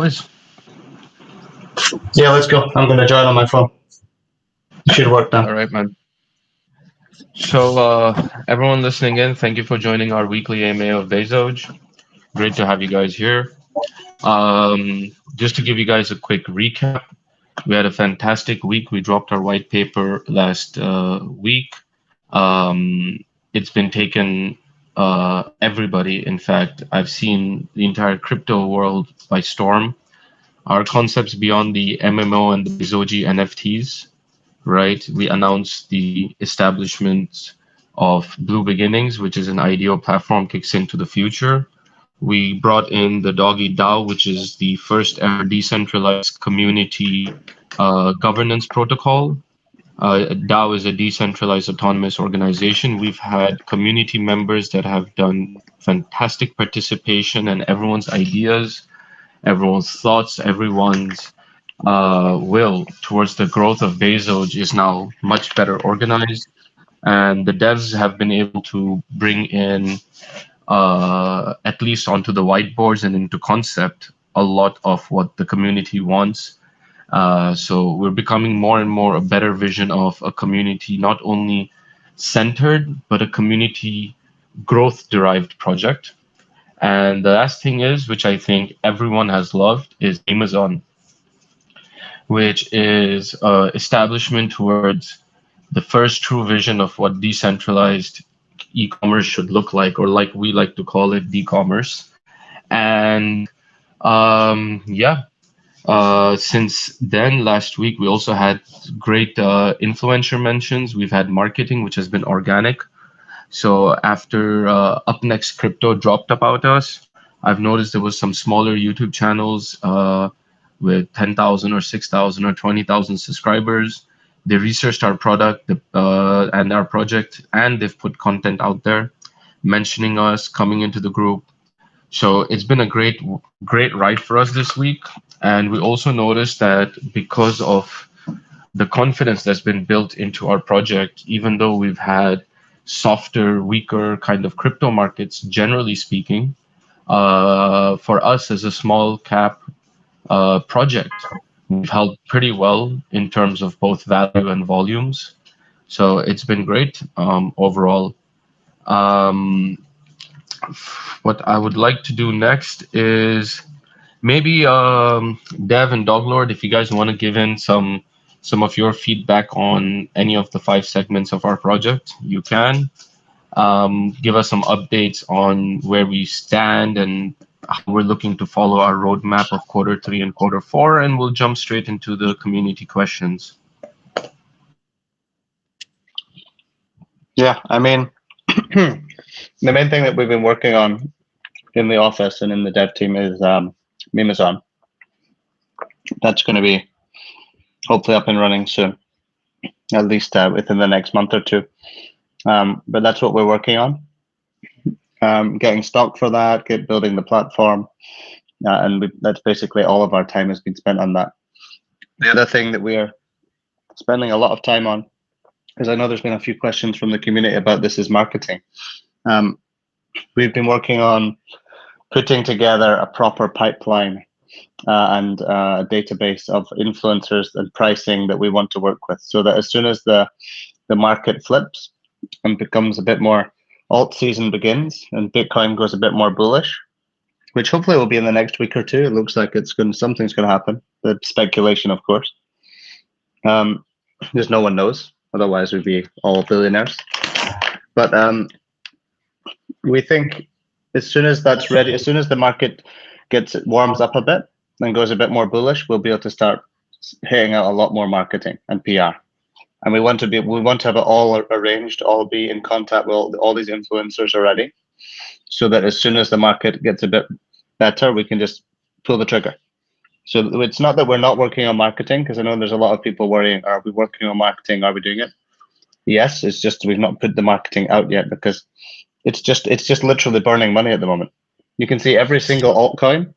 Boys. Yeah, let's go. I'm going to join on my phone. It should work All now. right, man. So, everyone listening in, thank you for joining our weekly AMA of Bezoge. Great to have you guys here. Just to give you guys a quick recap, we had a fantastic week. We dropped our white paper last week. It's been taken everybody. In fact, I've seen the entire crypto world by storm. Our concepts beyond the MMO and the Bezoge NFTs, right? We announced the establishment of Blue Beginnings, which is an IDO platform, kicks into the future. We brought in the Doggy DAO, which is the first ever decentralized community governance protocol. DAO is a decentralized autonomous organization. We've had community members that have done fantastic participation, and everyone's ideas, everyone's thoughts, everyone's will towards the growth of Bezoge is now much better organized. And the devs have been able to bring in, at least onto the whiteboards and into concept, a lot of what the community wants. So we're becoming more and more a better vision of a community, not only centered, but a community growth derived project. And the last thing is, which I think everyone has loved, is Amazon, which is establishment towards the first true vision of what decentralized e-commerce should look like, or like we like to call it, d-commerce. And yeah, since then, last week, we also had great influencer mentions. We've had marketing, which has been organic. So after Up Next Crypto dropped about us, I've noticed there was some smaller YouTube channels with 10,000 or 6,000 or 20,000 subscribers. They researched our product and our project, and they've put content out there mentioning us, coming into the group. So it's been a great ride for us this week. And we also noticed that because of the confidence that's been built into our project, even though we've had softer, weaker kind of crypto markets, generally speaking, for us as a small cap project, we've held pretty well in terms of both value and volumes. So it's been great overall. Um, what I would like to do next is maybe Dev and Doglord, if you guys want to give in some of your feedback on any of the 5 segments of our project, you can. Give us some updates on where we stand and how we're looking to follow our roadmap of Q3 and Q4, and we'll jump straight into the community questions. Yeah, I mean, the main thing that we've been working on in the office and in the dev team is Mimazon. That's going to be hopefully up and running soon, at least within the next month or two. But that's what we're working on. Getting stock for that, building the platform, and that's basically all of our time has been spent on that. The other thing that we are spending a lot of time on, because I know there's been a few questions from the community about this, is marketing. We've been working on putting together a proper pipeline and a database of influencers and pricing that we want to work with, so that as soon as the market flips and becomes a bit more, alt season begins and Bitcoin goes a bit more bullish, which hopefully will be in the next week or two. It looks like something's going to happen. The speculation, of course. There's no one knows. Otherwise, we'd be all billionaires. But we think as soon as that's ready, as soon as the market warms up a bit and goes a bit more bullish, we'll be able to start hitting out a lot more marketing and PR. And we want to have it all arranged, all be in contact with all these influencers already, so that as soon as the market gets a bit better, we can just pull the trigger. So it's not that we're not working on marketing, because I know there's a lot of people worrying, are we working on marketing? Are we doing it? Yes, it's just we've not put the marketing out yet, because it's just literally burning money at the moment. You can see every single altcoin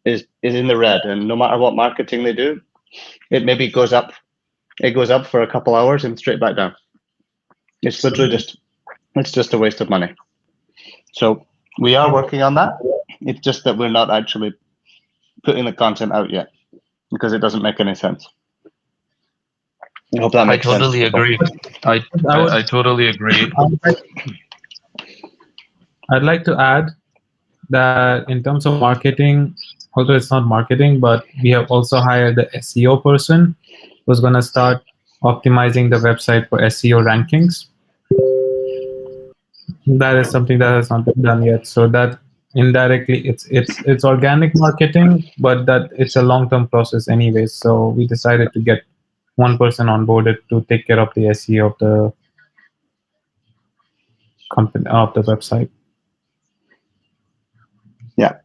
is in the red, and no matter what marketing they do, it maybe goes up. It goes up for a couple hours and straight back down. It's literally just a waste of money. So we are working on that. It's just that we're not actually putting the content out yet because it doesn't make any sense. I hope that I makes sense. totally agree. I, I would, I totally agree. I'd like to add that in terms of marketing, although it's not marketing, but we have also hired the SEO person who's going to start optimizing the website for SEO rankings. That is something that has not been done yet. So that indirectly, it's organic marketing, but that it's a long-term process anyway. So we decided to get one person on board to take care of the SEO of the company of the website. Yeah.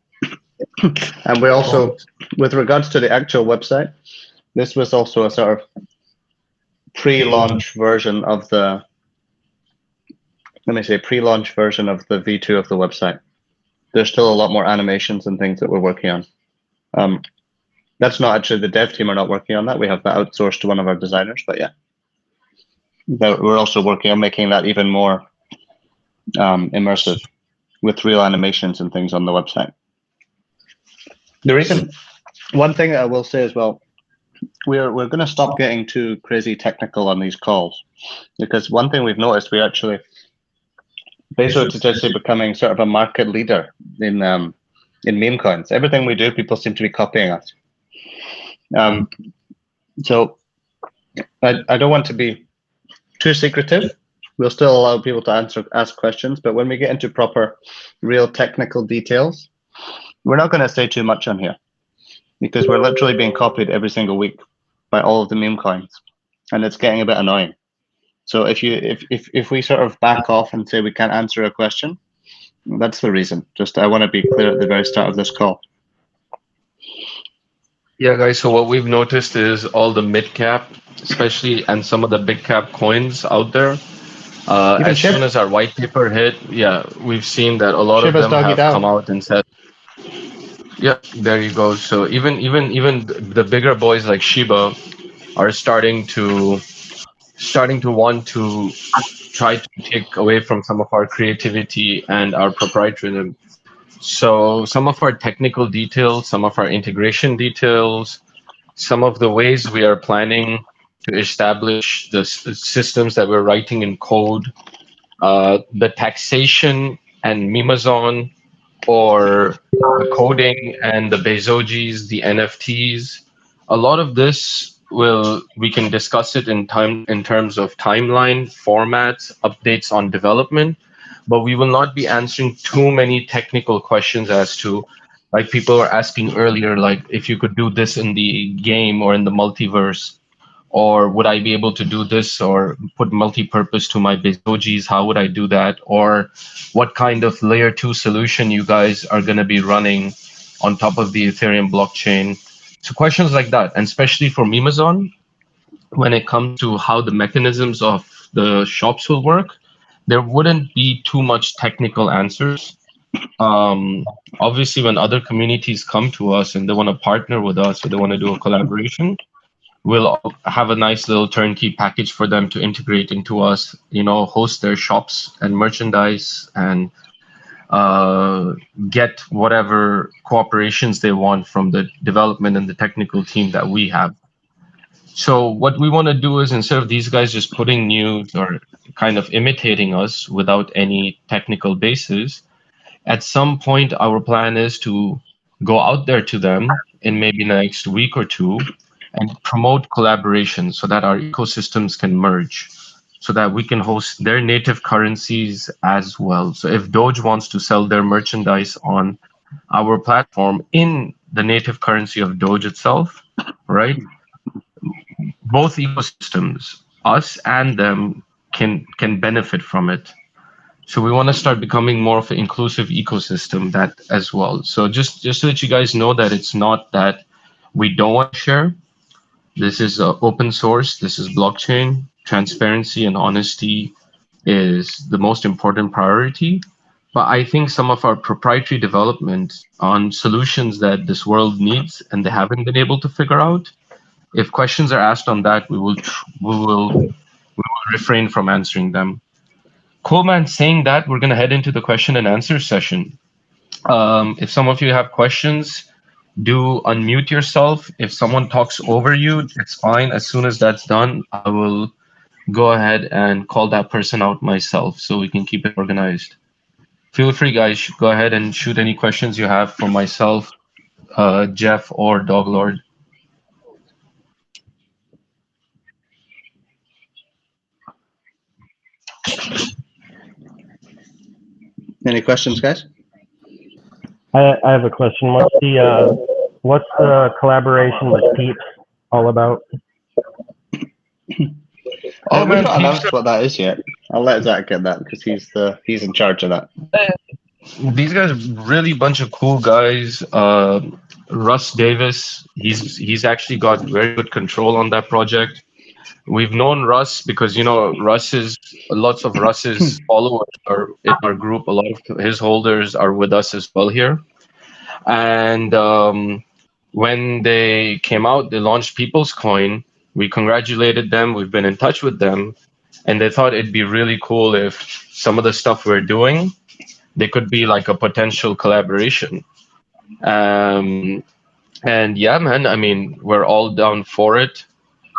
And we also, with regards to the actual website, this was also a sort of pre-launch version of the, pre-launch version of the V2 of the website. There's still a lot more animations and things that we're working on. That's not actually, the dev team are not working on that. We have that outsourced to one of our designers, but yeah. But we're also working on making that even more immersive with real animations and things on the website. The reason, one thing that I will say as well, we're going to stop getting too crazy technical on these calls, because one thing we've noticed, we actually, Bezoge is actually becoming sort of a market leader in meme coins. Everything we do, people seem to be copying us. So I don't want to be too secretive. We'll still allow people to ask questions, but when we get into proper, real technical details, we're not going to say too much on here, because we're literally being copied every single week by all of the meme coins, and it's getting a bit annoying. So if we sort of back off and say we can't answer a question, that's the reason. Just I want to be clear at the very start of this call. Yeah, guys. So what we've noticed is all the mid cap, especially, and some of the big cap coins out there. As soon as our white paper hit, yeah, we've seen that a lot of them have come out and said, "Yeah, there you go." So even the bigger boys like Shiba are starting to want to try to take away from some of our creativity and our proprietarism. So some of our technical details, some of our integration details, some of the ways we are planning to establish the systems that we're writing in code, the taxation and Mimazon, or the coding and the Bezogis, the NFTs. A lot of this we can discuss it in terms of timeline, formats, updates on development, but we will not be answering too many technical questions as to, like people were asking earlier, like if you could do this in the game or in the multiverse, or would I be able to do this or put multi-purpose to my Bezogis? How would I do that? Or what kind of layer 2 solution you guys are going to be running on top of the Ethereum blockchain? So questions like that, and especially for Mimazon, when it comes to how the mechanisms of the shops will work, there wouldn't be too much technical answers. Obviously, when other communities come to us and they want to partner with us or they want to do a collaboration, we'll have a nice little turnkey package for them to integrate into us, host their shops and merchandise, and get whatever cooperations they want from the development and the technical team that we have. So what we want to do is, instead of these guys just putting news or kind of imitating us without any technical basis, at some point our plan is to go out there to them in maybe the next week or two and promote collaboration so that our ecosystems can merge, so that we can host their native currencies as well. So if Doge wants to sell their merchandise on our platform in the native currency of Doge itself, right? Both ecosystems, us and them, can benefit from it. So we want to start becoming more of an inclusive ecosystem that as well. So just so that you guys know that it's not that we don't want to share. This is open source. This is blockchain. Transparency and honesty is the most important priority. But I think some of our proprietary development on solutions that this world needs and they haven't been able to figure out, if questions are asked on that, we will refrain from answering them. Cool, man. Saying that, we're going to head into the question and answer session. If some of you have questions, do unmute yourself. If someone talks over you, it's fine. As soon as that's done, I will go ahead and call that person out myself so we can keep it organized. Feel free, guys. Go ahead and shoot any questions you have for myself, Jeff, or Doglord. Any questions, guys? I have a question. What's the collaboration with Peeps all about? We've man, not Peeps announced what that is yet. I'll let Zach get that because he's in charge of that. these guys are really bunch of cool guys. Russ Davis, he's actually got very good control on that project. We've known Russ because lots of Russ's followers are in our group. A lot of his holders are with us as well here. And when they came out, they launched People's Coin. We congratulated them. We've been in touch with them, and they thought it'd be really cool if some of the stuff we're doing, they could be like a potential collaboration. Um, and yeah, man, I mean, we're all down for it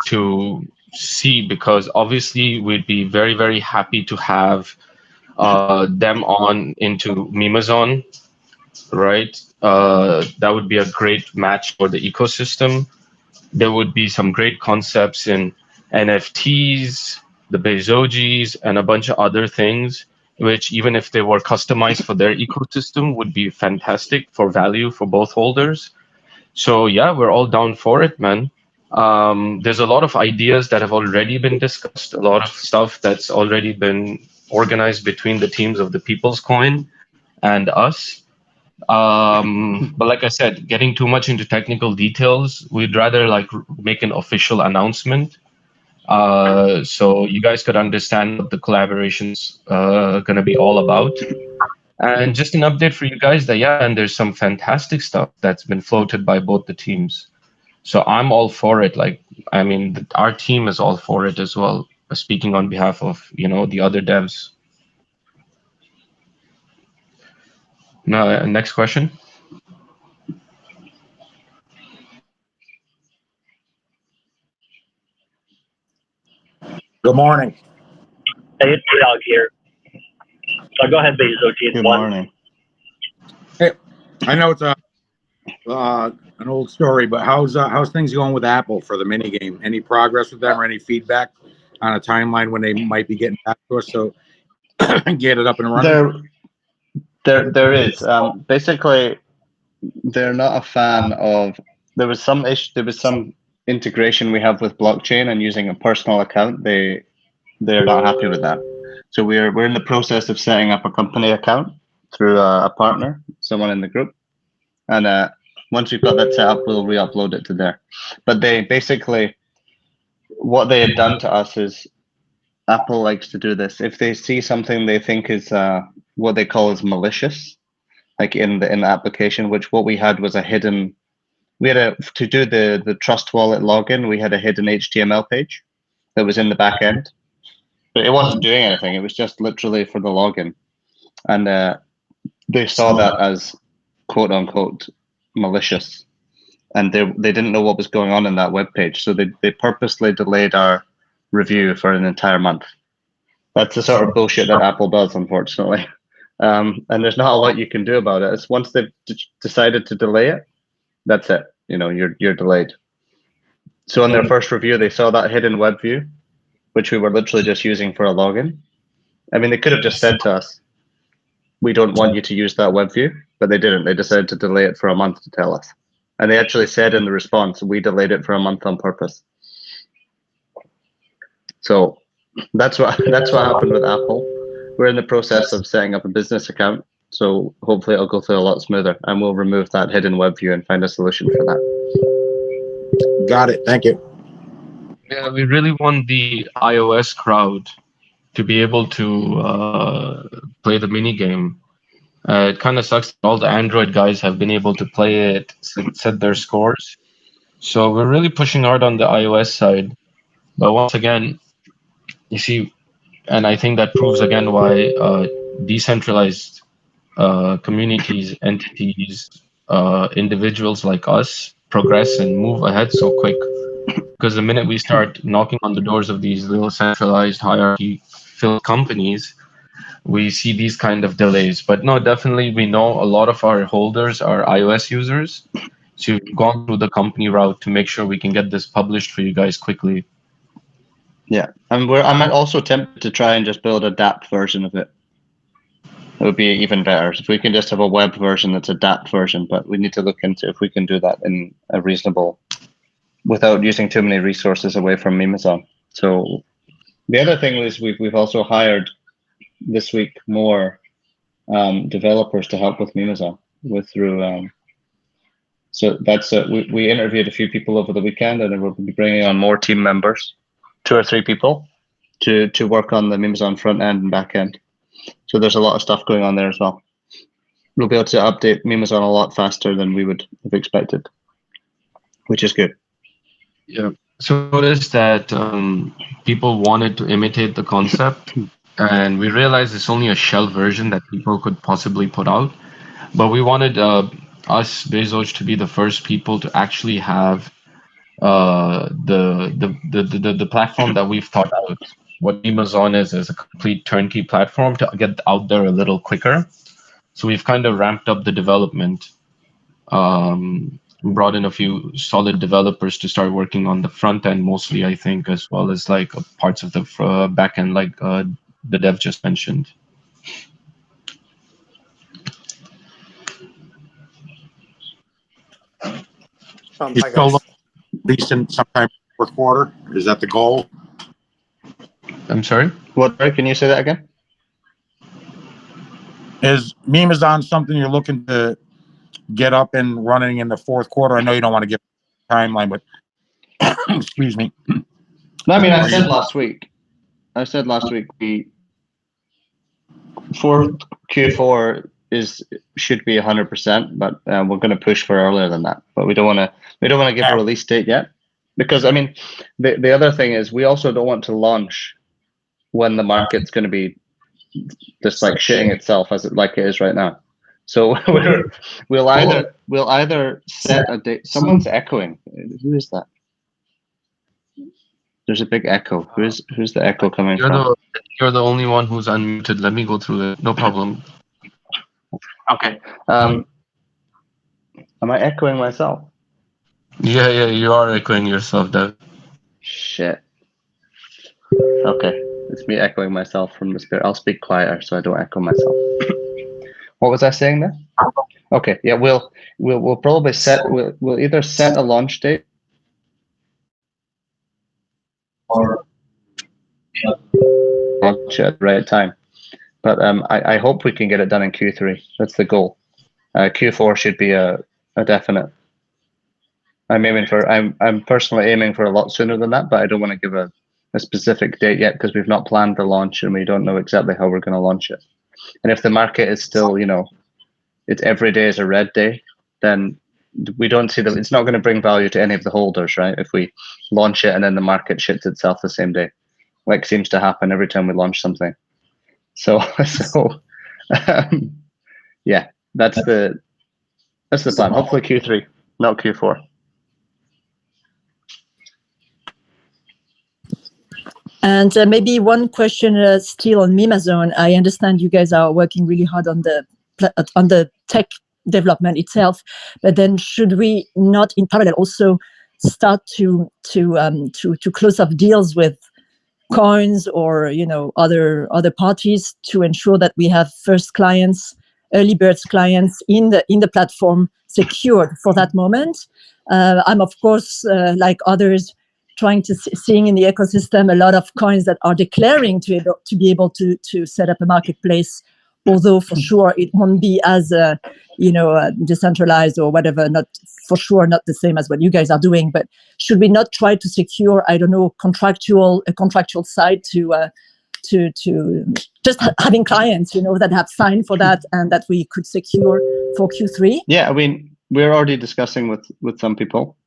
to see, because obviously we'd be very, very happy to have them on into Mimazon, right? That would be a great match for the ecosystem. There would be some great concepts in NFTs, the Bezoges, and a bunch of other things, which even if they were customized for their ecosystem, would be fantastic for value for both holders. So yeah, we're all down for it, man. There's a lot of ideas that have already been discussed, a lot of stuff that's already been organized between the teams of the People's Coin and us. But like I said, getting too much into technical details, we'd rather like make an official announcement, so you guys could understand what the collaboration's gonna be all about. And just an update for you guys that yeah, and there's some fantastic stuff that's been floated by both the teams. So I'm all for it. Like, I mean, our team is all for it as well. Speaking on behalf of the other devs. Now, next question. Good morning. Hey, it's Doug here. So go ahead, Bezoge. Good morning. Hey, I know it's an old story, but how's things going with Apple for the mini game? Any progress with them or any feedback on a timeline when they might be getting back to us so get it up and running? There is. Basically, they're not a fan of. There was some issue. There was some integration we have with blockchain and using a personal account. They're not happy with that. So we're in the process of setting up a company account through a partner, someone in the group, and once we've got that set up, we'll re-upload it to there. But they basically, what they had done to us is, Apple likes to do this. If they see something they think is what they call is malicious, like in the application, which what we had was a hidden. We had to do the Trust Wallet login. We had a hidden HTML page that was in the back end, but it wasn't doing anything. It was just literally for the login, and they saw that as quote unquote malicious, and they didn't know what was going on in that web page, so they purposely delayed our review for an entire month. That's the sort of bullshit that Apple does, unfortunately. And there's not a lot you can do about it. It's once they've decided to delay it, that's it. You're delayed. So in their first review, they saw that hidden web view, which we were literally just using for a login. I mean, they could have just said to us, "We don't want you to use that web view," but they didn't. They decided to delay it for a month to tell us. And they actually said in the response, "We delayed it for a month on purpose." So that's what happened with Apple. We're in the process of setting up a business account, so hopefully it'll go through a lot smoother, and we'll remove that hidden web view and find a solution for that. Got it. Thank you. Yeah, we really want the iOS crowd to be able to play the mini game. It kind of sucks that all the Android guys have been able to play it, set their scores. So we're really pushing hard on the iOS side. But once again, you see, and I think that proves again why decentralized communities, entities, individuals like us progress and move ahead so quick. Because the minute we start knocking on the doors of these little centralized hierarchy-filled companies, we see these kind of delays. But no, definitely we know a lot of our holders are iOS users. So we've gone through the company route to make sure we can get this published for you guys quickly. Yeah, and I'm also tempted to try and just build a DApp version of it. It would be even better if we can just have a web version that's a DApp version, but we need to look into if we can do that in a reasonable, without using too many resources away from Amazon. So the other thing is we've also hired this week more developers to help with Amazon through. So that's we interviewed a few people over the weekend, and then we'll be bringing on more team members, 2 or 3 people, to work on the Amazon front end and back end. So there's a lot of stuff going on there as well. We'll be able to update Amazon a lot faster than we would have expected, which is good. Yeah. So notice that people wanted to imitate the concept, and we realized it's only a shell version that people could possibly put out. But we wanted us, Bezoge, to be the first people to actually have the platform that we've thought out. What Amazon is a complete turnkey platform to get out there a little quicker. So we've kind of ramped up the development. Brought in a few solid developers to start working on the front end mostly, I think, as well as like parts of the back end, like the dev just mentioned. You still look decent sometime fourth quarter? Is that the goal? I'm sorry? What? Can you say that again? Is Amazon something you're looking to get up and running in the fourth quarter? I know you don't want to give a timeline, but excuse me. No, I mean, I said last week the fourth Q4 should be 100%, but we're going to push for earlier than that. But we don't want to give a release date yet, because I mean, the other thing is we also don't want to launch when the market's going to be just like shitting itself like it is right now. So we'll either set a date. Someone's echoing. Who is that? There's a big echo. Who's the echo coming from? You're the only one who's unmuted. Let me go through it. No problem. Okay. Am I echoing myself? Yeah, you are echoing yourself, Dev. Shit. Okay, it's me echoing myself from the spirit. I'll speak quieter so I don't echo myself. What was I saying there? Okay, yeah, we'll probably we'll either set a launch date or launch it at the right time. But I hope we can get it done in Q3. That's the goal. Q4 should be a definite. I'm personally aiming for a lot sooner than that, but I don't want to give a specific date yet because we've not planned the launch and we don't know exactly how we're going to launch it. And if the market is still, it's every day is a red day, then we don't see that it's not going to bring value to any of the holders, right? If we launch it and then the market shits itself the same day, like seems to happen every time we launch something. So yeah, that's the plan. Hopefully Q3, not Q4. And maybe one question still on Amazon. I understand you guys are working really hard on the tech development itself, but then should we not, in parallel, also start to close up deals with coins or other parties to ensure that we have first clients, early birds clients in the platform secured for that moment? I'm of course like others trying to seeing in the ecosystem a lot of coins that are declaring to be able to set up a marketplace, although for sure it won't be as decentralized or whatever, not for sure not the same as what you guys are doing. But should we not try to secure, I don't know, a contractual side to just having clients that have signed for that and that we could secure for Q3? Yeah, I mean, we're already discussing with some people.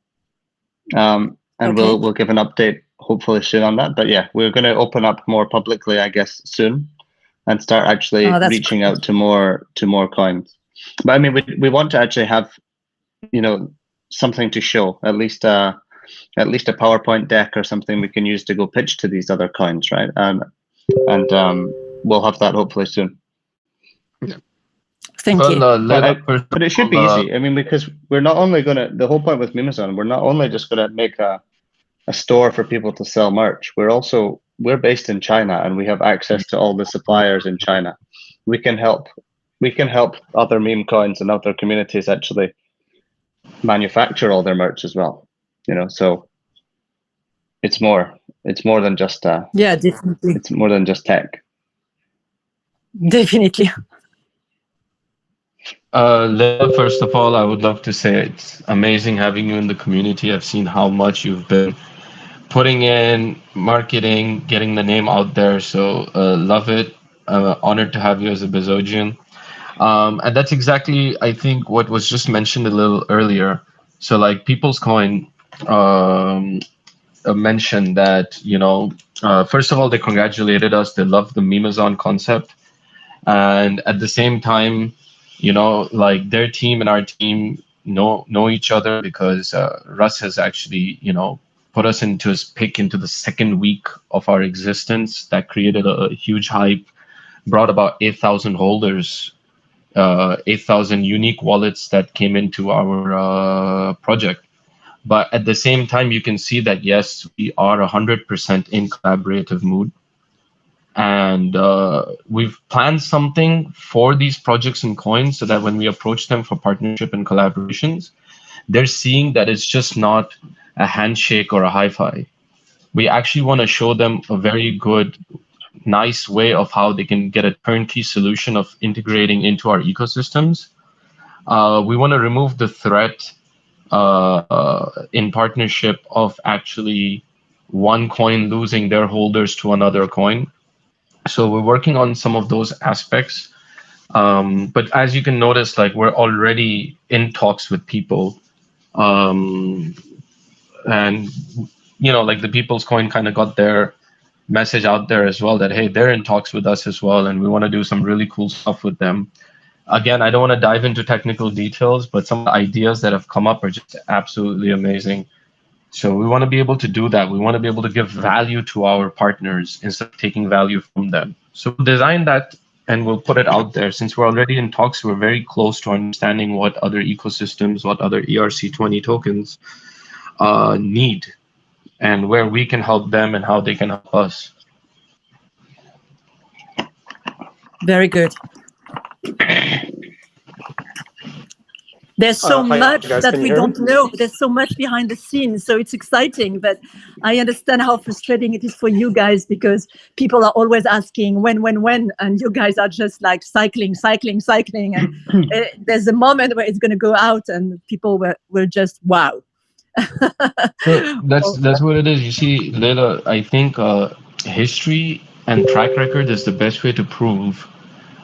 And okay. We'll give an update hopefully soon on that. But yeah, we're going to open up more publicly, I guess, soon, and start actually reaching out to more coins. But I mean, we want to actually have something to show, at least a PowerPoint deck or something we can use to go pitch to these other coins, right? And we'll have that hopefully soon. Thank you. But it should be easy. I mean, because we're not only the whole point with Mimazon, we're not only just going to make a store for people to sell merch. We're based in China, and we have access to all the suppliers in China. We can help other meme coins and other communities actually manufacture all their merch as well. So it's more than just yeah, definitely. It's more than just tech. Definitely. Leila, first of all, I would love to say it's amazing having you in the community. I've seen how much you've been putting in marketing, getting the name out there. So love it. Honored to have you as a Bezogian. And that's exactly, I think, what was just mentioned a little earlier. So like People's Coin mentioned that, first of all, they congratulated us. They loved the Mimazon concept. And at the same time, like their team and our team know each other because Russ has actually, put us into his pick into the second week of our existence. That created a huge hype, brought about 8,000 holders, 8,000 unique wallets that came into our project. But at the same time, you can see that, yes, we are 100% in collaborative mood. And we've planned something for these projects and coins so that when we approach them for partnership and collaborations, they're seeing that it's just not a handshake or a high five. We actually want to show them a very good, nice way of how they can get a turnkey solution of integrating into our ecosystems. We want to remove the threat in partnership of actually one coin losing their holders to another coin. So we're working on some of those aspects. But as you can notice, like we're already in talks with people. And, like the People's Coin kind of got their message out there as well that, hey, they're in talks with us as well. And we want to do some really cool stuff with them. Again, I don't want to dive into technical details, but some of the ideas that have come up are just absolutely amazing. So we want to be able to do that. We want to be able to give value to our partners instead of taking value from them. So we'll design that and we'll put it out there. Since we're already in talks, we're very close to understanding what other ecosystems, what other ERC20 tokens need and where we can help them and how they can help us. Very good. There's so much that we don't know. There's so much behind the scenes. So it's exciting, but I understand how frustrating it is for you guys because people are always asking when, and you guys are just like cycling. And there's a moment where it's going to go out and people will just, wow. So that's what it is. You see, Leila, I think history and track record is the best way to prove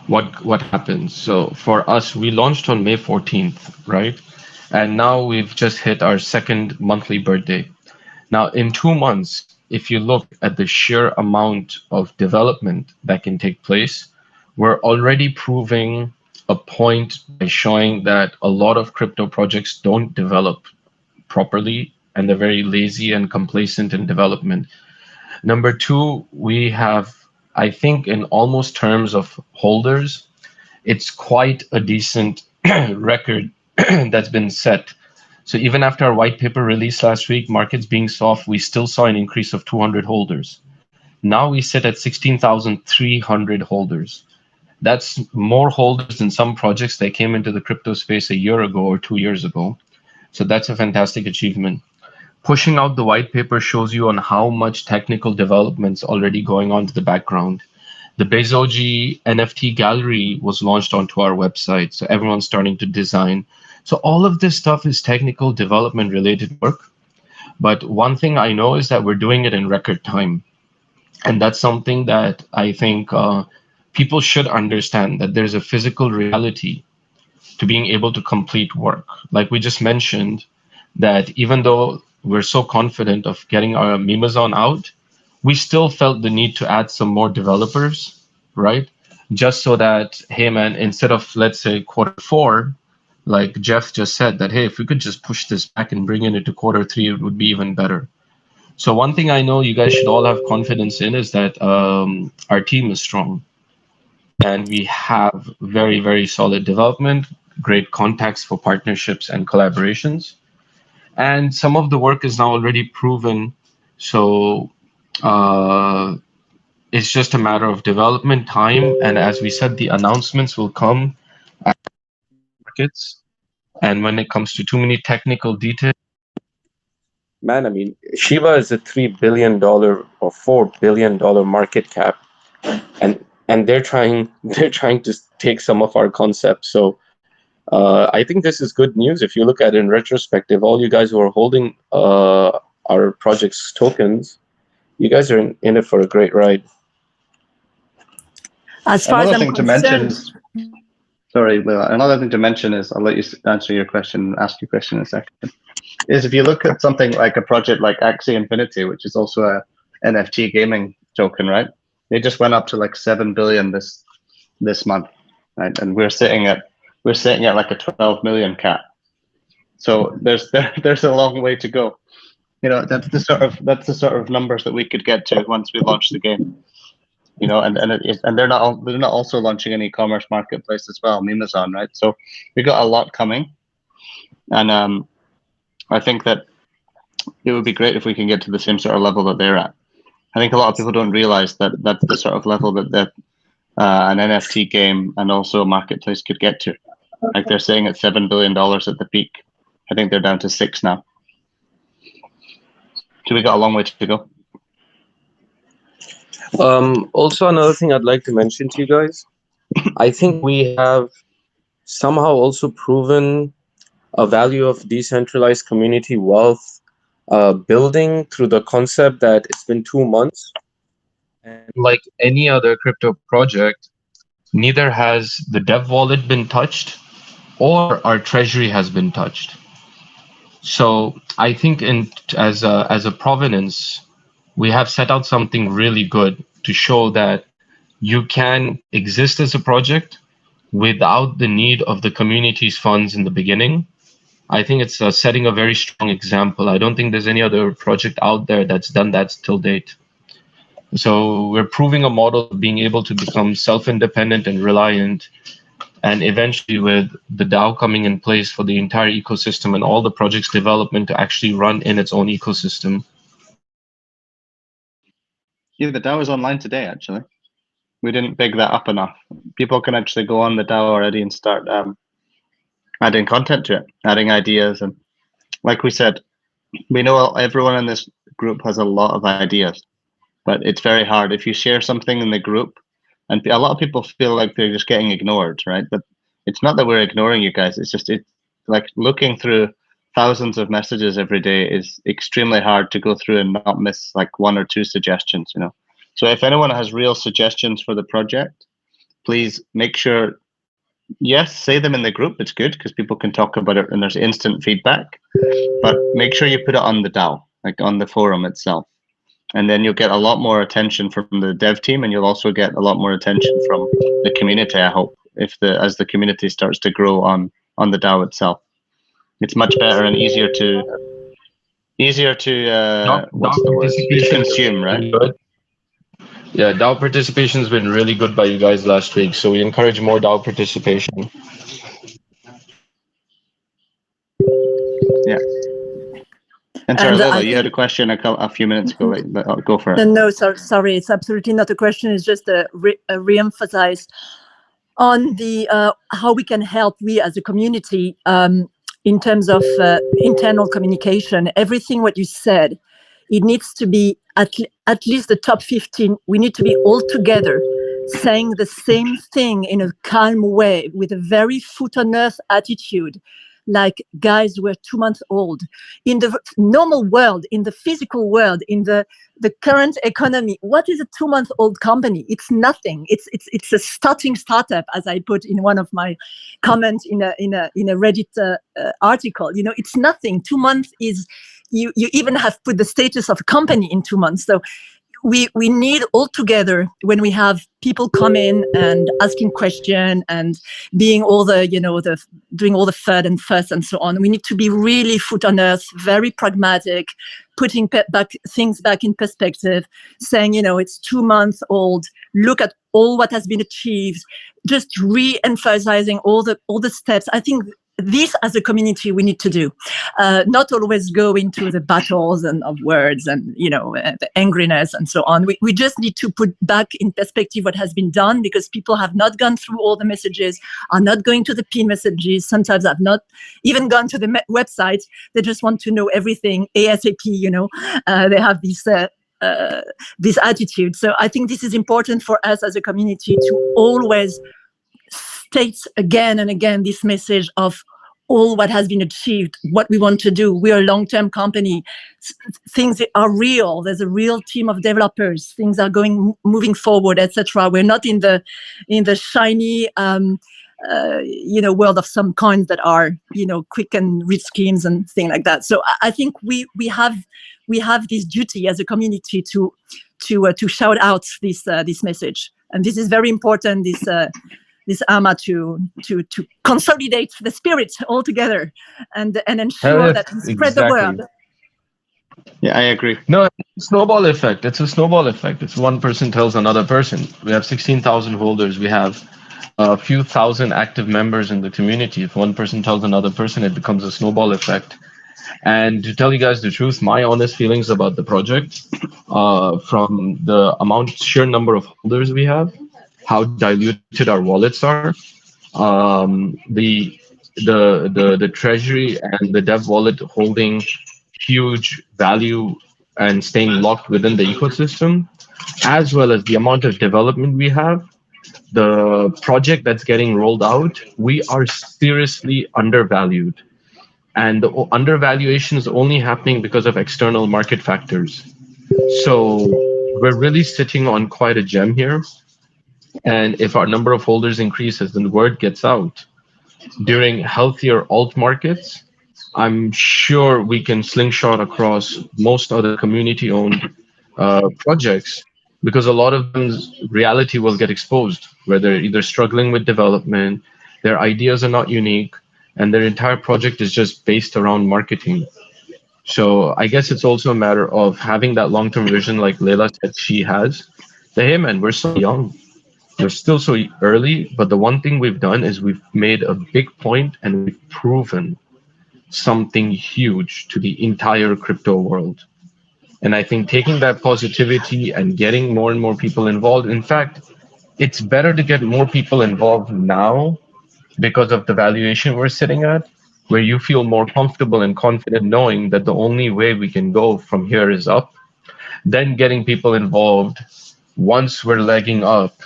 what happens. So for us, we launched on May 14th, right? And now we've just hit our second monthly birthday. Now in 2 months, if you look at the sheer amount of development that can take place, we're already proving a point by showing that a lot of crypto projects don't develop properly and they're very lazy and complacent in development. Number two, we have, I think in almost terms of holders, it's quite a decent record that's been set. So even after our white paper released last week, markets being soft, we still saw an increase of 200 holders. Now we sit at 16,300 holders. That's more holders than some projects that came into the crypto space a year ago or 2 years ago. So that's a fantastic achievement. Pushing out the white paper shows you on how much technical development's already going on to the background. The Bezoge NFT gallery was launched onto our website, so everyone's starting to design. So all of this stuff is technical development related work. But one thing I know is that we're doing it in record time. And that's something that I think people should understand, that there's a physical reality to being able to complete work. Like we just mentioned, that even though we're so confident of getting our Mimazon out, we still felt the need to add some more developers, right? Just so that, hey man, instead of, let's say, Q4, like Jeff just said, that, hey, if we could just push this back and bring it into Q3, it would be even better. So one thing I know you guys should all have confidence in is that our team is strong. And we have very, very solid development, great contacts for partnerships and collaborations. And some of the work is now already proven. So it's just a matter of development time. And as we said, the announcements will come at markets. And when it comes to too many technical details, man, I mean, Shiba is a $3 billion or $4 billion market cap. And they're trying to take some of our concepts. So I think this is good news. If you look at it in retrospective, all you guys who are holding our project's tokens, you guys are in it for a great ride. As far as Another I'm thing to mention concerned, is, sorry, Leila, another thing to mention is, I'll let you answer your question, ask your question in a second, is if you look at something like a project like Axie Infinity, which is also a NFT gaming token, right? They just went up to like 7 billion this month, right? And we're sitting at like a 12 million cap. So there's a long way to go. You know, that's the sort of numbers that we could get to once we launch the game. You know, and they're not also launching an e-commerce marketplace as well, Mimazon, right? So we got a lot coming, and I think that it would be great if we can get to the same sort of level that they're at. I think a lot of people don't realize that that's the sort of level that an NFT game and also a marketplace could get to. Like they're saying at $7 billion at the peak. I think they're down to 6 now. So we got a long way to go. Also, another thing I'd like to mention to you guys, I think we have somehow also proven a value of decentralized community wealth building through the concept that it's been 2 months. And like any other crypto project, neither has the dev wallet been touched or our treasury has been touched. So I think as a provenance, we have set out something really good to show that you can exist as a project without the need of the community's funds in the beginning. I think it's setting a very strong example. I don't think there's any other project out there that's done that till date. So we're proving a model of being able to become self-independent and reliant, and eventually with the DAO coming in place for the entire ecosystem and all the project's development to actually run in its own ecosystem. Yeah, the DAO is online today, actually. We didn't big that up enough. People can actually go on the DAO already and start adding content to it, adding ideas. And like we said, we know everyone in this group has a lot of ideas, but it's very hard. If you share something in the group, and a lot of people feel like they're just getting ignored, right? But it's not that we're ignoring you guys. It's just, it's like looking through thousands of messages every day is extremely hard to go through and not miss like 1 or 2 suggestions, you know? So if anyone has real suggestions for the project, please make sure, yes, say them in the group. It's good because people can talk about it and there's instant feedback, but make sure you put it on the DAO, like on the forum itself. And then you'll get a lot more attention from the dev team, and you'll also get a lot more attention from the community, I hope, as the community starts to grow on the DAO itself. It's much better and easier to what's the word? To consume, right? Yeah, DAO participation has been really good by you guys last week, so we encourage more DAO participation. Yeah. And sorry, Leila, you had a question a few minutes ago. Go for it. No, sorry, it's absolutely not a question. It's just a re-emphasize on the how we can help, we as a community, in terms of internal communication. Everything what you said, it needs to be at least the top 15. We need to be all together saying the same thing in a calm way with a very foot on earth attitude. Like, guys, we're 2 months old. In the normal world, in the physical world, in the current economy, what is a 2-month-old company? It's nothing. It's a startup, as I put in one of my comments in a Reddit article. You know, it's nothing. 2 months is, you even have put the status of a company in 2 months. So we need all together, when we have people come in and asking question and being all the, the doing all the FUD and fuss and so on, we need to be really foot on earth, very pragmatic, putting things back in perspective, saying, it's 2 months old, look at all what has been achieved, just re-emphasizing all the steps. I think this, as a community, we need to do, not always go into the battles and of words and the angriness and so on. We just need to put back in perspective what has been done, because people have not gone through all the messages, are not going to the pin messages, sometimes have not even gone to the website. They just want to know everything ASAP. They have this attitude. So I think this is important for us as a community to always states again and again this message of all what has been achieved, what we want to do. We are a long-term company. Things are real. There's a real team of developers. Things are moving forward, etc. We're not in the shiny, world of some coins that are, quick and rich schemes and things like that. So I think we have this duty as a community to shout out this message, and this is very important. This AMA to consolidate the spirit all together and ensure that we spread the word. Yeah, I agree. No, snowball effect. It's a snowball effect. It's one person tells another person. We have 16,000 holders. We have a few thousand active members in the community. If one person tells another person, it becomes a snowball effect. And to tell you guys the truth, my honest feelings about the project, from the sheer number of holders we have, how diluted our wallets are, the treasury and the dev wallet holding huge value and staying locked within the ecosystem, as well as the amount of development we have, the project that's getting rolled out, we are seriously undervalued. And the undervaluation is only happening because of external market factors. So we're really sitting on quite a gem here. And if our number of holders increases, then the word gets out. During healthier alt markets, I'm sure we can slingshot across most other community-owned projects, because a lot of them's reality will get exposed, where they're either struggling with development, their ideas are not unique, and their entire project is just based around marketing. So I guess it's also a matter of having that long-term vision, like Leila said she has. Hey man, we're so young. We're still so early, but the one thing we've done is we've made a big point and we've proven something huge to the entire crypto world. And I think taking that positivity and getting more and more people involved, in fact, it's better to get more people involved now because of the valuation we're sitting at, where you feel more comfortable and confident knowing that the only way we can go from here is up, then getting people involved once we're legging up,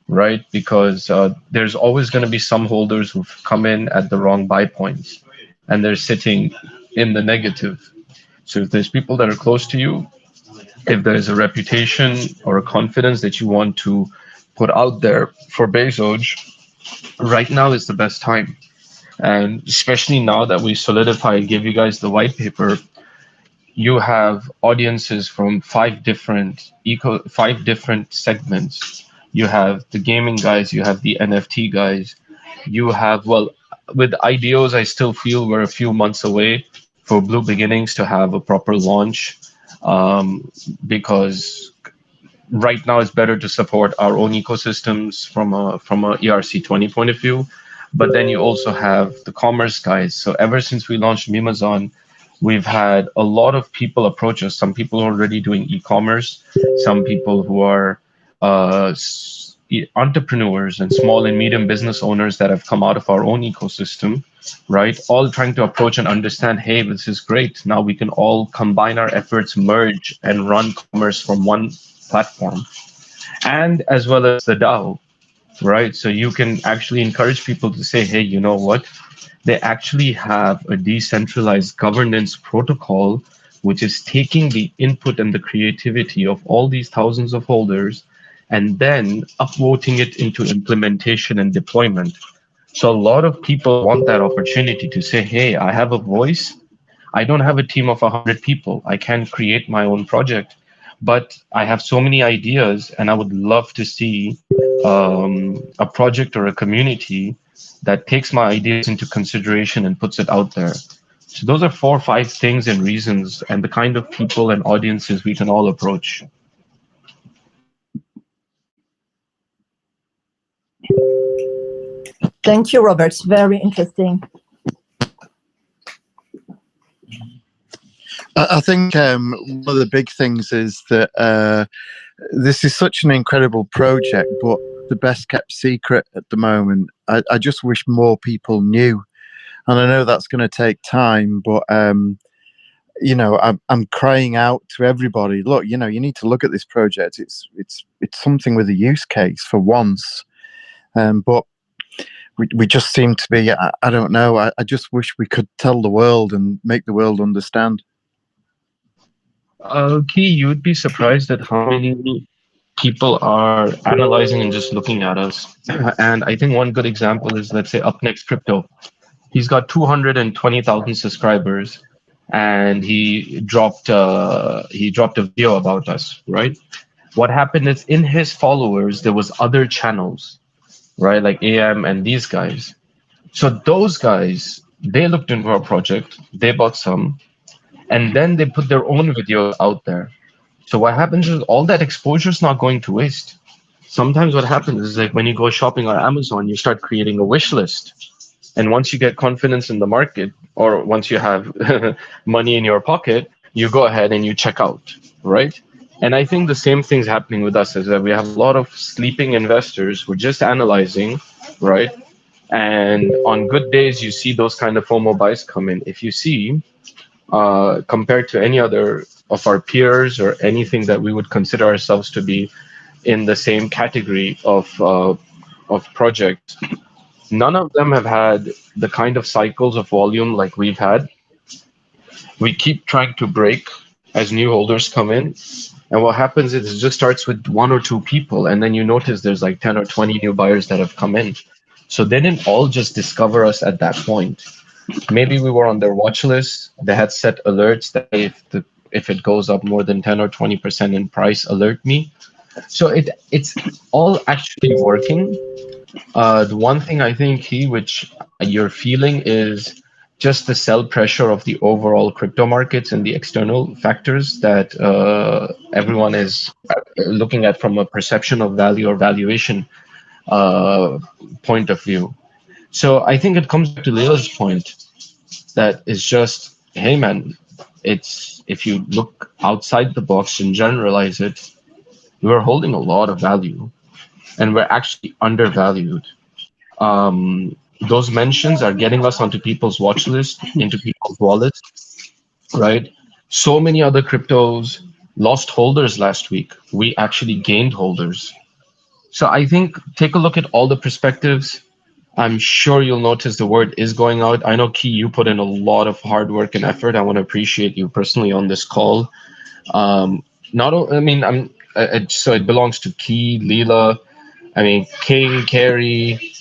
right? Because there's always going to be some holders who've come in at the wrong buy points and they're sitting in the negative. So if there's people that are close to you, if there's a reputation or a confidence that you want to put out there for Bezoge, right now is the best time. And especially now that we solidify and give you guys the white paper, you have audiences from five different segments. You have the gaming guys, you have the NFT guys, you have, well, with IDOs, I still feel we're a few months away for Blue Beginnings to have a proper launch, because right now it's better to support our own ecosystems from a ERC20 point of view. But then you also have the commerce guys. So ever since we launched Mimazon, we've had a lot of people approach us. Some people are already doing e-commerce, some people who are entrepreneurs and small and medium business owners that have come out of our own ecosystem, right? All trying to approach and understand, hey, this is great. Now we can all combine our efforts, merge and run commerce from one platform. And as well as the DAO, right? So you can actually encourage people to say, hey, you know what? They actually have a decentralized governance protocol, which is taking the input and the creativity of all these thousands of holders and then upvoting it into implementation and deployment. So a lot of people want that opportunity to say, hey, I have a voice. I don't have a team of 100 people. I can create my own project, but I have so many ideas, and I would love to see a project or a community that takes my ideas into consideration and puts it out there. So those are 4 or 5 things and reasons, and the kind of people and audiences we can all approach. Thank you, Robert. Very interesting. I think one of the big things is that this is such an incredible project, but the best kept secret at the moment. I just wish more people knew, and I know that's going to take time, but you know, I'm crying out to everybody. Look, you know, you need to look at this project. It's something with a use case for once, but we just seem to be. I don't know. I just wish we could tell the world and make the world understand. Key, you would be surprised at how many people are analyzing and just looking at us. And I think one good example is, let's say, Up Next Crypto. He's got 220,000 subscribers, and he dropped a video about us, right? What happened is, in his followers there was other channels, right, like AM and these guys. So those guys, they looked into our project, they bought some, and then they put their own videos out there. So what happens is all that exposure is not going to waste. Sometimes what happens is, like, when you go shopping on Amazon, you start creating a wish list. And once you get confidence in the market, or once you have money in your pocket, you go ahead and you check out, right? And I think the same thing's happening with us, is that we have a lot of sleeping investors who are just analyzing, right? And on good days, you see those kind of FOMO buys come in. If you see, compared to any other of our peers or anything that we would consider ourselves to be in the same category of projects, none of them have had the kind of cycles of volume like we've had. We keep trying to break as new holders come in. And what happens is, it just starts with 1 or 2 people, and then you notice there's like 10 or 20 new buyers that have come in. So they didn't all just discover us at that point. Maybe we were on their watch list. They had set alerts that if it goes up more than 10 or 20% in price, alert me. So it's all actually working. The one thing I think, which you're feeling, is just the sell pressure of the overall crypto markets and the external factors that everyone is looking at from a perception of value or valuation point of view. So I think it comes back to Leila's point, that is just, hey man, it's, if you look outside the box and generalize it, we're holding a lot of value, and we're actually undervalued. Those mentions are getting us onto people's watch list, into people's wallets, right? So many other cryptos lost holders last week. We actually gained holders. So I think take a look at all the perspectives. I'm sure you'll notice the word is going out. I know, Key, you put in a lot of hard work and effort. I want to appreciate you personally on this call. I mean, so it belongs to Key, Leela, I mean, King, Carrie,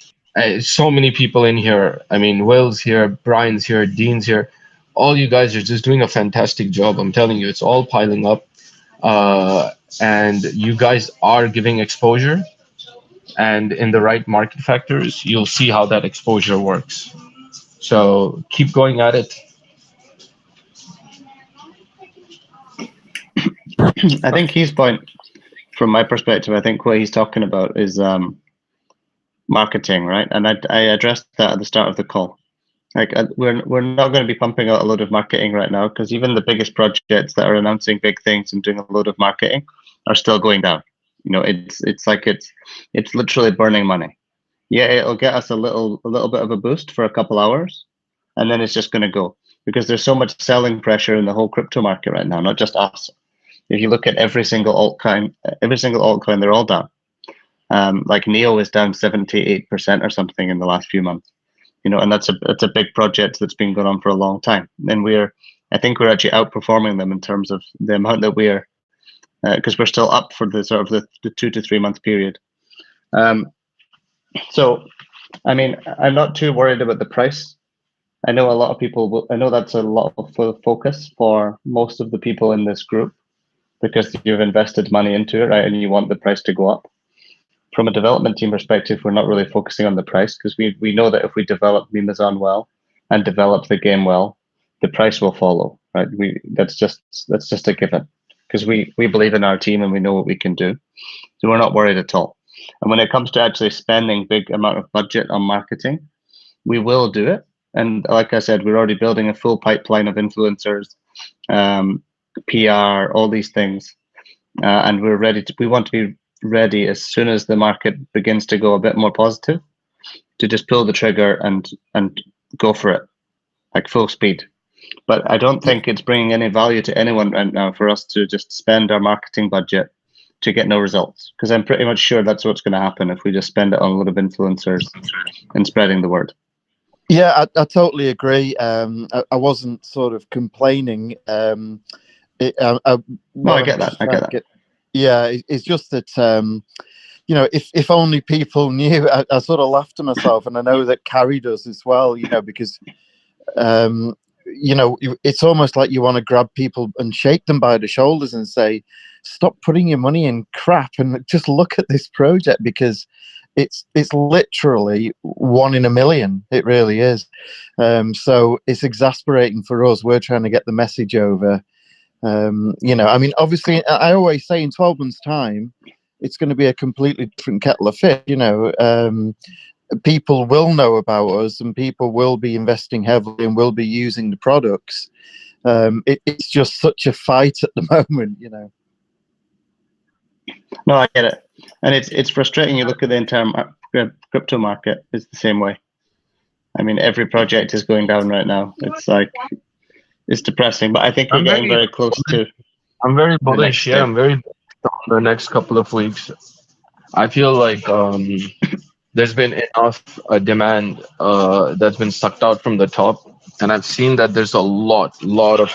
so many people in here. I mean, Will's here, Brian's here, Dean's here. All you guys are just doing a fantastic job. I'm telling you, it's all piling up. And you guys are giving exposure. And in the right market factors, you'll see how that exposure works. So keep going at it. I think his point, from my perspective, I think what he's talking about is marketing, right? And I addressed that at the start of the call. Like, we're not going to be pumping out a load of marketing right now, because even the biggest projects that are announcing big things and doing a load of marketing are still going down. You know, it's literally burning money. Yeah, it'll get us a little bit of a boost for a couple hours, and then it's just going to go, because there's so much selling pressure in the whole crypto market right now, not just us. If you look at every single altcoin, they're all down. Like Neo is down 78% or something in the last few months. You know, and that's a big project that's been going on for a long time. And I think we're actually outperforming them in terms of the amount that we're, because we're still up for the sort of the 2 to 3 month period. So, I mean, I'm not too worried about the price. I know a lot of people, I know that's a lot of focus for most of the people in this group. because you've invested money into it, right? And you want the price to go up. From a development team perspective, we're not really focusing on the price because we know that if we develop Mimazon well and develop the game well, the price will follow, right? That's just a given because we believe in our team and we know what we can do. So we're not worried at all. And when it comes to actually spending big amount of budget on marketing, we will do it. And like I said, we're already building a full pipeline of influencers, PR, all these things. And we want to be ready as soon as the market begins to go a bit more positive to just pull the trigger and go for it, like full speed. But I don't think it's bringing any value to anyone right now for us to just spend our marketing budget to get no results, because I'm pretty much sure that's what's going to happen if we just spend it on a lot of influencers and spreading the word. Yeah, I totally agree. I wasn't sort of complaining. No, I get that. Yeah, it's just that you know, if only people knew. I sort of laughed to myself, and I know that Carrie does as well. You know, because you know, it's almost like you want to grab people and shake them by the shoulders and say, "Stop putting your money in crap and just look at this project," because it's literally 1 in a million. It really is. So it's exasperating for us. We're trying to get the message over. You know, I mean, obviously, I always say in 12 months' time, it's going to be a completely different kettle of fish. You know, people will know about us and people will be investing heavily and will be using the products. It's just such a fight at the moment, you know. No, I get it. And it's frustrating. You look at the entire crypto market, it's the same way. I mean, every project is going down right now. It's like, it's depressing, but I think we're getting very close to. I'm very bullish. Yeah, I'm very bullish on the next couple of weeks. I feel like there's been enough demand that's been sucked out from the top, and I've seen that there's a lot of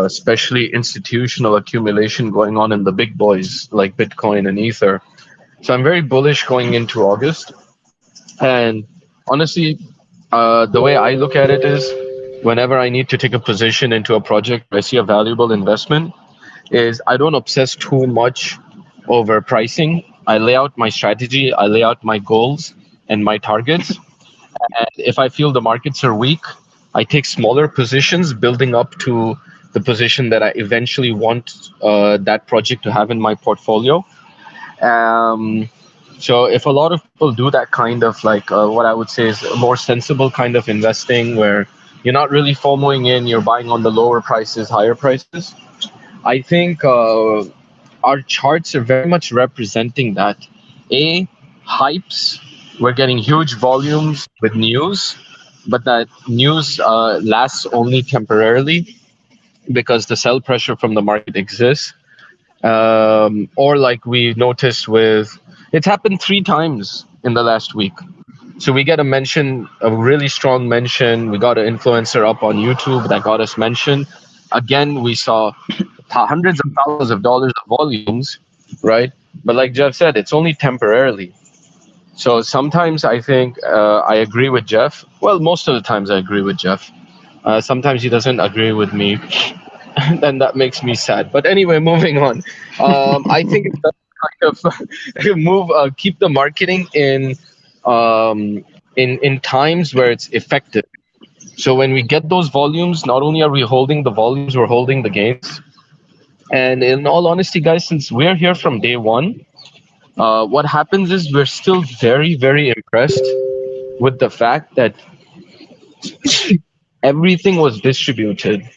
especially institutional accumulation going on in the big boys like Bitcoin and Ether. So I'm very bullish going into August. And honestly, the way I look at it is, whenever I need to take a position into a project, I see a valuable investment, is I don't obsess too much over pricing. I lay out my strategy, I lay out my goals and my targets. And if I feel the markets are weak, I take smaller positions, building up to the position that I eventually want that project to have in my portfolio. So if a lot of people do that kind of like what I would say is a more sensible kind of investing, where you're not really FOMOing in, you're buying on the lower prices, higher prices, I think our charts are very much representing that. Hypes, we're getting huge volumes with news, but that news lasts only temporarily because the sell pressure from the market exists. Or like we noticed with, it's happened 3 times in the last week. So we get a mention, a really strong mention. We got an influencer up on YouTube that got us mentioned. Again, we saw hundreds of thousands of dollars of volumes, right? But like Jeff said, it's only temporarily. So sometimes I think I agree with Jeff. Well, most of the times I agree with Jeff. Sometimes he doesn't agree with me. Then that makes me sad. But anyway, moving on. I think it's kind of keep the marketing in times where it's effective. So when we get those volumes, not only are we holding the volumes, we're holding the gains. And in all honesty, guys, since we're here from day one, what happens is we're still very, very impressed with the fact that everything was distributed.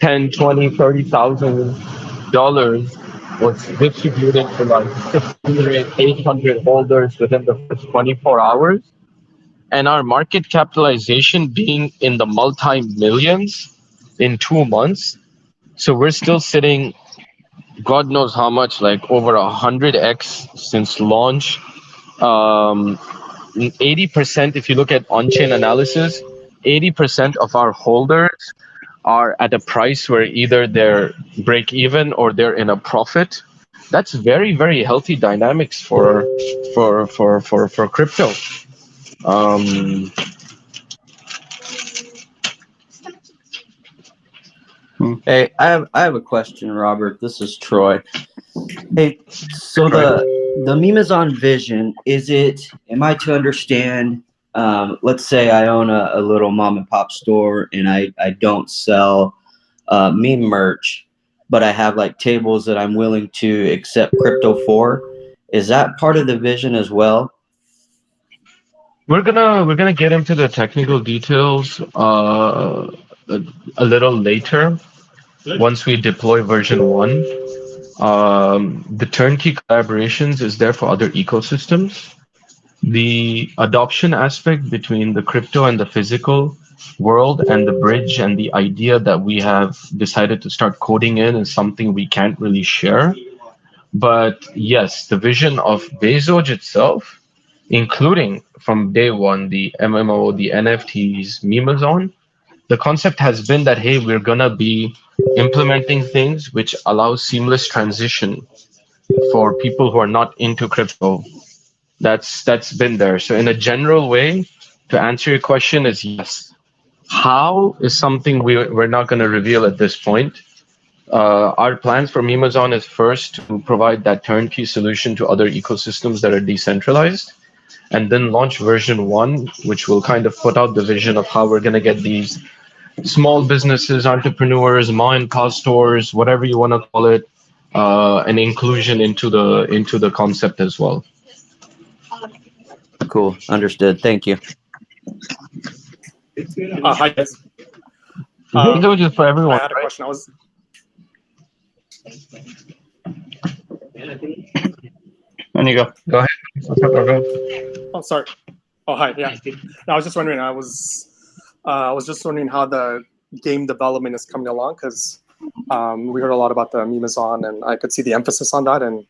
10, 20, 30,000 dollars was distributed to like 600, 800 holders within the first 24 hours. And our market capitalization being in the multi-millions in 2 months. So we're still sitting, God knows how much, like over 100x since launch. 80%, if you look at on-chain analysis, 80% of our holders are at a price where either they're break even or they're in a profit. That's very, very healthy dynamics for crypto. Hey, I have a question, Robert. This is Troy. Hey, so the Mimazon vision, am I to understand, let's say I own a little mom and pop store and I don't sell meme merch, but I have like tables that I'm willing to accept crypto for. Is that part of the vision as well? We're gonna get into the technical details a little later once we deploy version 1. The turnkey collaborations is there for other ecosystems. The adoption aspect between the crypto and the physical world and the bridge and the idea that we have decided to start coding in is something we can't really share. But yes, the vision of Bezoge itself, including from day one, the MMO, the NFTs, Mimazon, the concept has been that, hey, we're gonna be implementing things which allow seamless transition for people who are not into crypto. That's been there. So in a general way, to answer your question is yes. How is something we're not going to reveal at this point. Our plans for Mimazon is first to provide that turnkey solution to other ecosystems that are decentralized, and then launch version 1, which will kind of put out the vision of how we're going to get these small businesses, entrepreneurs, ma and pa stores, whatever you want to call it, an inclusion into the concept as well. Cool. Understood. Thank you. Hi, guys. Bezoge is for everyone. I had a question. There you go. Go ahead. What's up, Argo? Oh, sorry. Oh, hi. Yeah. No, I was just wondering. I was just wondering how the game development is coming along, because we heard a lot about the Mimazon, and I could see the emphasis on that and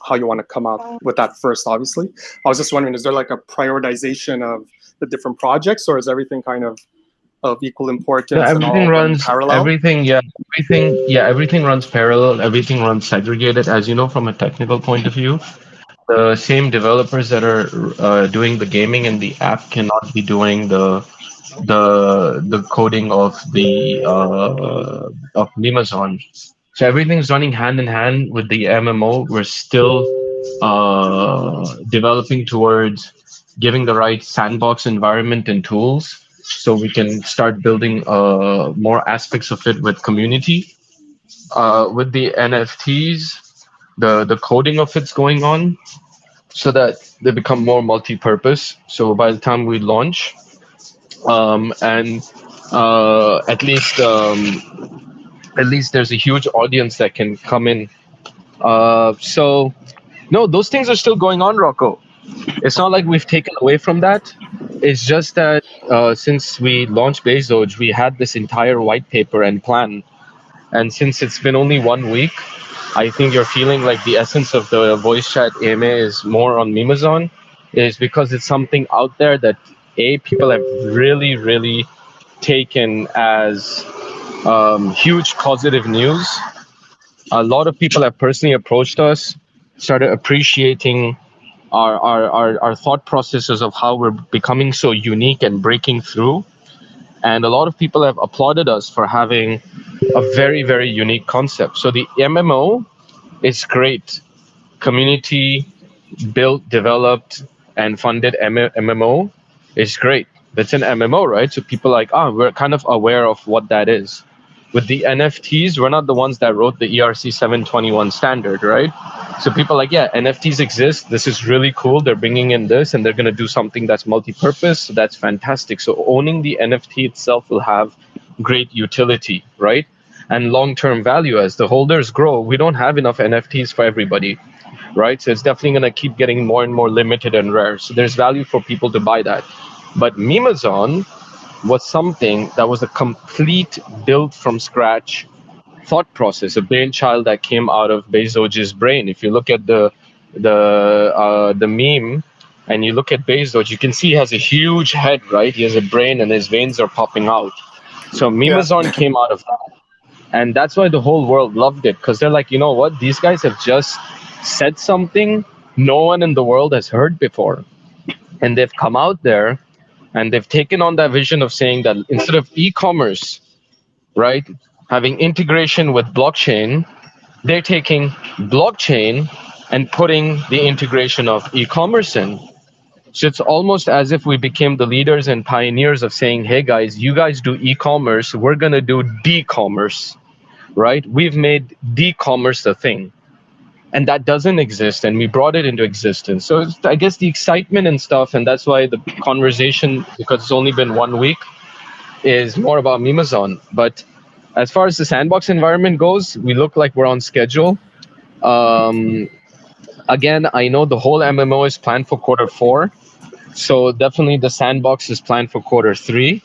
how you want to come out with that first. Obviously, I was just wondering, is there like a prioritization of the different projects, or is everything kind of equal importance? Yeah, everything runs parallel? everything runs parallel. Everything runs segregated. As you know, from a technical point of view, the same developers that are doing the gaming and the app cannot be doing the coding of the of Mimazon. So everything's running hand in hand with the MMO. We're still developing towards giving the right sandbox environment and tools, so we can start building more aspects of it with community. With the NFTs, the coding of it's going on, so that they become more multi-purpose. So by the time we launch, and at least there's a huge audience that can come in. So no, those things are still going on, Rocco. It's not like we've taken away from that. It's just that since we launched Bezoge, we had this entire white paper and plan. And since it's been only 1 week, I think you're feeling like the essence of the voice chat AMA is more on Mimazon, is because it's something out there that people have really, really taken as huge positive news. A lot of people have personally approached us, started appreciating our thought processes of how we're becoming so unique and breaking through. And a lot of people have applauded us for having a very, very unique concept. So the MMO is great. Community built, developed, and funded MMO is great. That's an MMO, right? So people are like, we're kind of aware of what that is. With the NFTs, we're not the ones that wrote the ERC 721 standard, right? So people are like, yeah, NFTs exist. This is really cool. They're bringing in this, and they're going to do something that's multi-purpose. So that's fantastic. So owning the NFT itself will have great utility, right? And long-term value. As the holders grow, we don't have enough NFTs for everybody, right? So it's definitely going to keep getting more and more limited and rare. So there's value for people to buy that. But Mimazon was something that was a complete built from scratch thought process, a brainchild that came out of Bezoge's brain. If you look at the meme and you look at Bezoge, you can see he has a huge head, right? He has a brain and his veins are popping out. So Mimazon came out of that. And that's why the whole world loved it, because they're like, you know what? These guys have just said something no one in the world has heard before. And they've come out there and they've taken on that vision of saying that instead of e-commerce, right, having integration with blockchain, they're taking blockchain and putting the integration of e-commerce in. So it's almost as if we became the leaders and pioneers of saying, hey guys, you guys do e-commerce, we're going to do d-commerce, right? We've made d-commerce a thing. And that doesn't exist, and we brought it into existence. So I guess the excitement and stuff, and that's why the conversation, because it's only been 1 week, is more about Mimazon. But as far as the sandbox environment goes, we look like we're on schedule. Again, I know the whole MMO is planned for quarter 4. So definitely the sandbox is planned for quarter 3.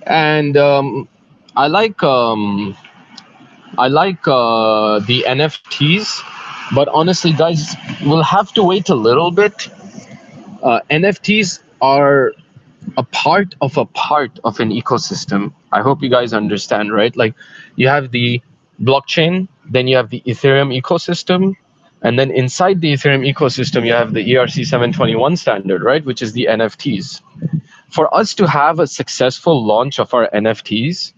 And I like the NFTs, but honestly, guys, we'll have to wait a little bit. NFTs are a part of an ecosystem. I hope you guys understand, right? Like you have the blockchain, then you have the Ethereum ecosystem, and then inside the Ethereum ecosystem, you have the ERC 721 standard, right? Which is the NFTs. For us to have a successful launch of our NFTs,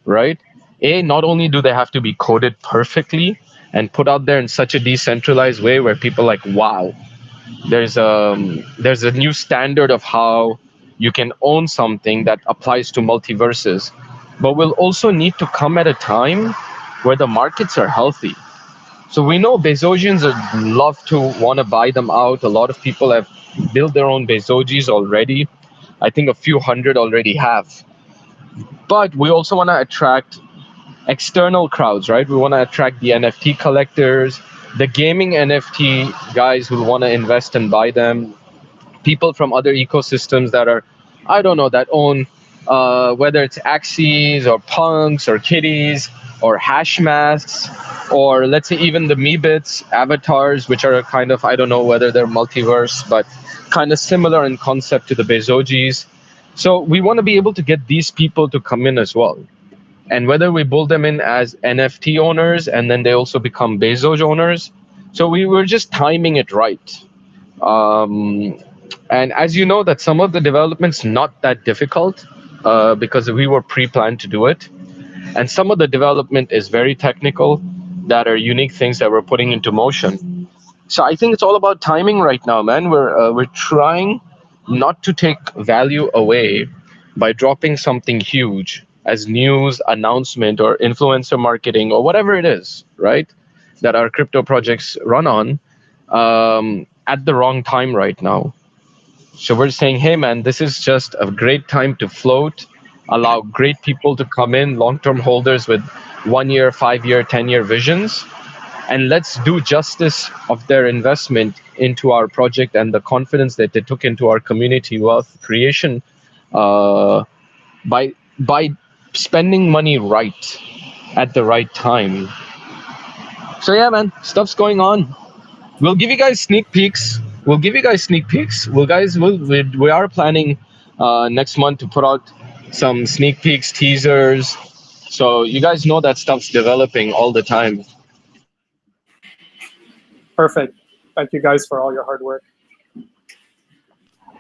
right? Not only do they have to be coded perfectly and put out there in such a decentralized way where people are like, wow, there's a new standard of how you can own something that applies to multiverses, but we'll also need to come at a time where the markets are healthy. So we know Bezogians love to want to buy them out. A lot of people have built their own Bezogis already. I think a few hundred already have. But we also want to attract external crowds, right? We want to attract the NFT collectors, the gaming NFT guys who want to invest and buy them, people from other ecosystems that are, I don't know, that own, whether it's Axies or Punks or Kitties or Hash Masks, or let's say even the Meebits avatars, which are kind of, I don't know whether they're multiverse, but kind of similar in concept to the Bezogis. So we want to be able to get these people to come in as well. And whether we build them in as NFT owners and then they also become Bezoge owners. So we were just timing it right. And as you know, that some of the development's not that difficult because we were pre-planned to do it. And some of the development is very technical, that are unique things that we're putting into motion. So I think it's all about timing right now, man. We're trying not to take value away by dropping something huge as news, announcement, or influencer marketing, or whatever it is, right? That our crypto projects run on at the wrong time right now. So we're saying, hey, man, this is just a great time to float, allow great people to come in, long-term holders with 1 year, 5 year, 10-year visions, and let's do justice of their investment into our project and the confidence that they took into our community wealth creation by spending money right at the right time. So yeah, man, stuff's going on. We'll give you guys sneak peeks. We are planning next month to put out some sneak peeks, teasers. So you guys know that stuff's developing all the time. Perfect. Thank you guys for all your hard work.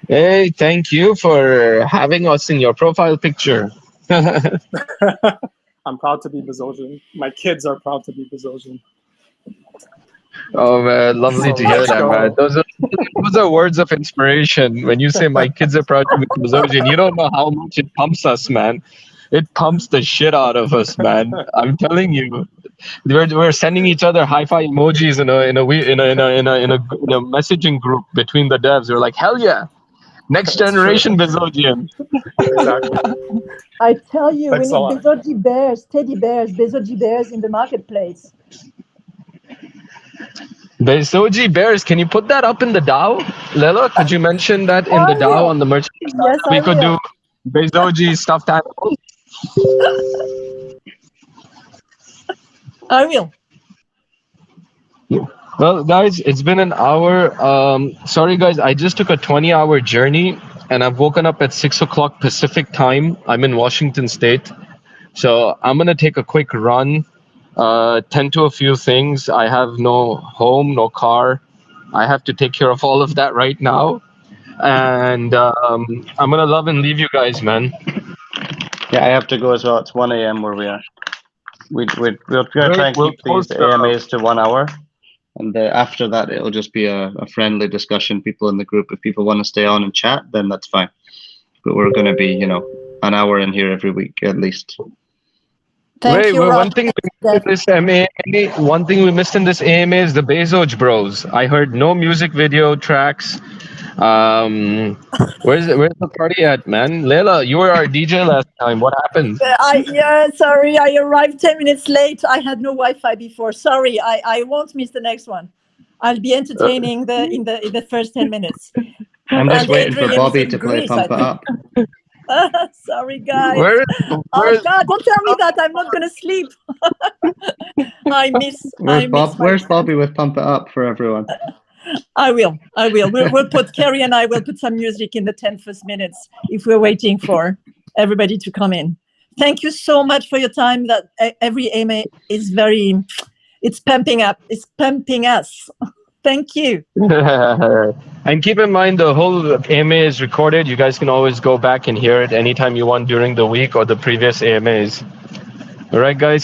Hey, thank you for having us in your profile picture. I'm proud to be Bezogian. My kids are proud to be Bezogian. Oh man, lovely So to hear let's that, go. man. Those are words of inspiration. When you say my kids are proud to be Bezogian, you don't know how much it pumps us, man. It pumps the shit out of us, man. I'm telling you. We're sending each other hi-fi emojis in a messaging group between the devs. We're like, hell yeah, next generation Bezogian. Exactly. I tell you, Thanks a we lot. need Bezogi bears, teddy bears, Bezogi bears in the marketplace. Bezogi bears, can you put that up in the DAO? Lela, could you mention that in the I DAO will. on the merchant? Yes, We I could will. do Bezogi stuffed animals. I will. Well, guys, it's been an hour. Sorry, guys, I just took a 20-hour journey and I've woken up at 6 o'clock Pacific time. I'm in Washington State. So I'm going to take a quick run, tend to a few things. I have no home, no car. I have to take care of all of that right now. And I'm going to love and leave you guys, man. Yeah, I have to go as well. It's 1 a.m. where we are. we'll try and We'll keep these post, AMAs to 1 hour, and after that it'll just be a friendly discussion. People in the group, if people want to stay on and chat, then that's fine. But we're going to be, an hour in here every week at least. Thank you, Rob. one thing we missed in this AMA is the Bezoge Bros. I heard no music video tracks. Where's the party at, man? Leila, you were our DJ last time. What happened? Sorry, I arrived 10 minutes late. I had no Wi-Fi before. Sorry, I won't miss the next one. I'll be entertaining in the first 10 minutes. I'm just waiting for Adrian Bobby is in to play Greece, Pump It Up. Sorry, guys. Where's Oh God! Don't tell me that. I'm not gonna sleep. I miss. Where's Bobby with Pump It Up for everyone? I will. We'll put Kerry and I will put some music in the 10 first minutes if we're waiting for everybody to come in. Thank you so much for your time. That every AMA is it's pumping up. It's pumping us. Thank you. And keep in mind, the whole AMA is recorded. You guys can always go back and hear it anytime you want during the week or the previous AMAs. All right, guys.